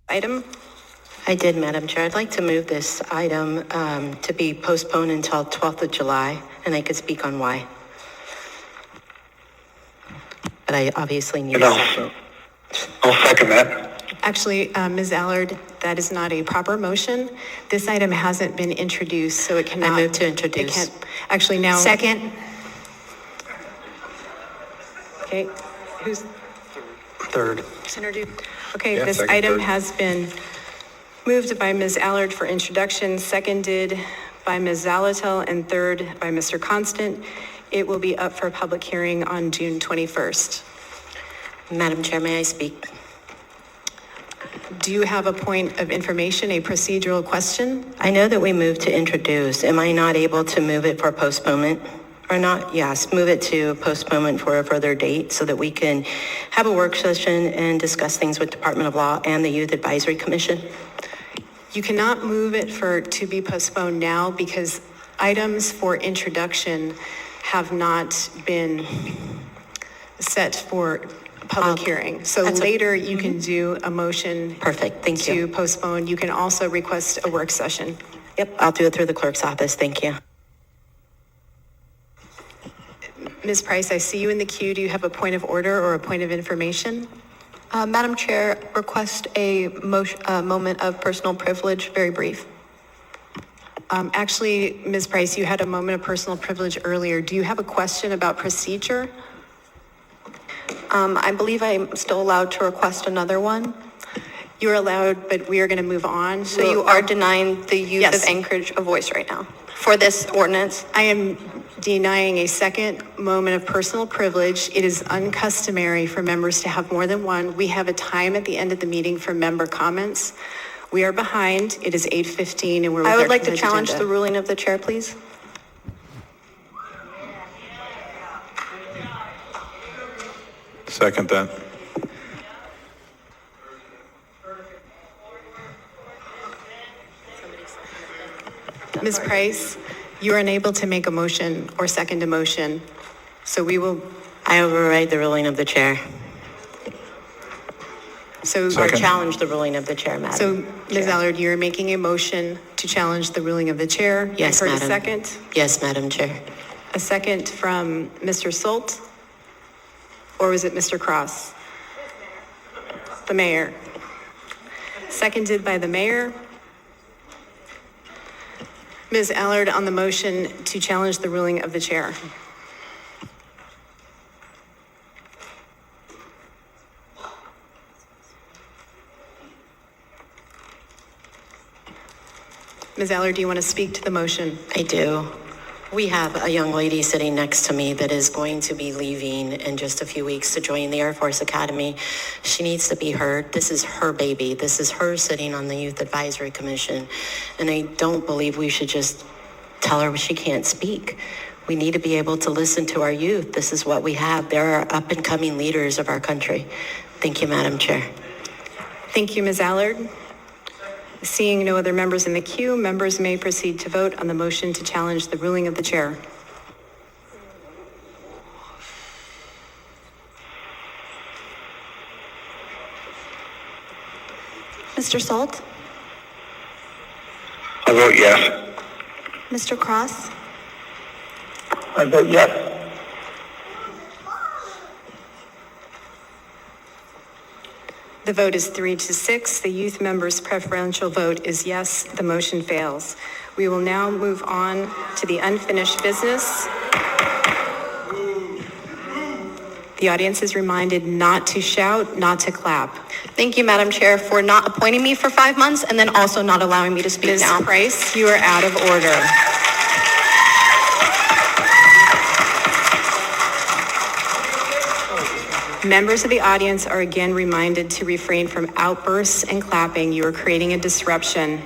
item? I did, Madam Chair. I'd like to move this item to be postponed until 12th of July, and I could speak on why. But I obviously need a second. I'll second that. Actually, Ms. Allard, that is not a proper motion. This item hasn't been introduced, so it cannot. I move to introduce. It can't, actually now. Second. Okay, who's? Third. Okay, Yeah, this second, item third. has been moved by Ms. Allard for introduction, seconded by Ms. Zalatel, and third by Mr. Constant. It will be up for a public hearing on June 21st. Madam Chair, may I speak? Do you have a point of information, a procedural question? I know that we moved to introduce. Am I not able to move it for postponement or not? Yes, move it to postponement for a further date so that we can have a work session and discuss things with Department of Law and the Youth Advisory Commission. You cannot move it to be postponed now because items for introduction have not been set for public hearing. So later you can do a motion. Perfect, thank you. To postpone. You can also request a work session. Yep, I'll do it through the clerk's office. Thank you. Ms. Price, I see you in the queue. Do you have a point of order or a point of information? Madam Chair, request a moment of personal privilege, very brief. Actually, Ms. Price, you had a moment of personal privilege earlier. Do you have a question about procedure? I believe I'm still allowed to request another one. You're allowed, but we are going to move on. So you are denying the youth Yes. of Anchorage a voice right now for this ordinance? I am denying a second moment of personal privilege. It is uncustomary for members to have more than one. We have a time at the end of the meeting for member comments. We are behind. It is 8:15 and we're with I our would like to consent challenge agenda. the ruling of the chair, please. Second that. Ms. Price, you are unable to make a motion or second a motion. So we will, I override the ruling of the chair. so, Or Second. challenge the ruling of the chair, Madam so Ms. Chair. Allard, you're making a motion to challenge the ruling of the chair. Yes, I've heard Madam. a second. Yes, Madam Chair. A second from Mr. Solt? Or was it Mr. Cross? The mayor. Seconded by the mayor. Ms. Allard on the motion to challenge the ruling of the chair. Ms. Allard, do you want to speak to the motion? I do. We have a young lady sitting next to me that is going to be leaving in just a few weeks to join the Air Force Academy. She needs to be heard. This is her baby. This is her sitting on the Youth Advisory Commission. And I don't believe we should just tell her she can't speak. We need to be able to listen to our youth. This is what we have. There are up and coming leaders of our country. Thank you, Madam Chair. Thank you, Ms. Allard. Seeing no other members in the queue, members may proceed to vote on the motion to challenge the ruling of the chair. Mr. Salt? I vote yes. Mr. Cross? I vote yes. The vote is 3-6. The youth member's preferential vote is yes. The motion fails. We will now move on to the unfinished business. The audience is reminded not to shout, not to clap. Thank you, Madam Chair, for not appointing me for 5 months and then also not allowing me to speak Ms. now. Price, you are out of order. Members of the audience are again reminded to refrain from outbursts and clapping. You are creating a disruption.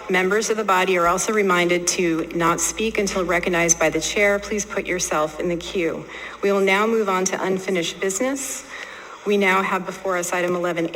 Members of the body are also reminded to not speak until recognized by the chair. Please put yourself in the queue. We will now move on to unfinished business. We now have before us item 11A.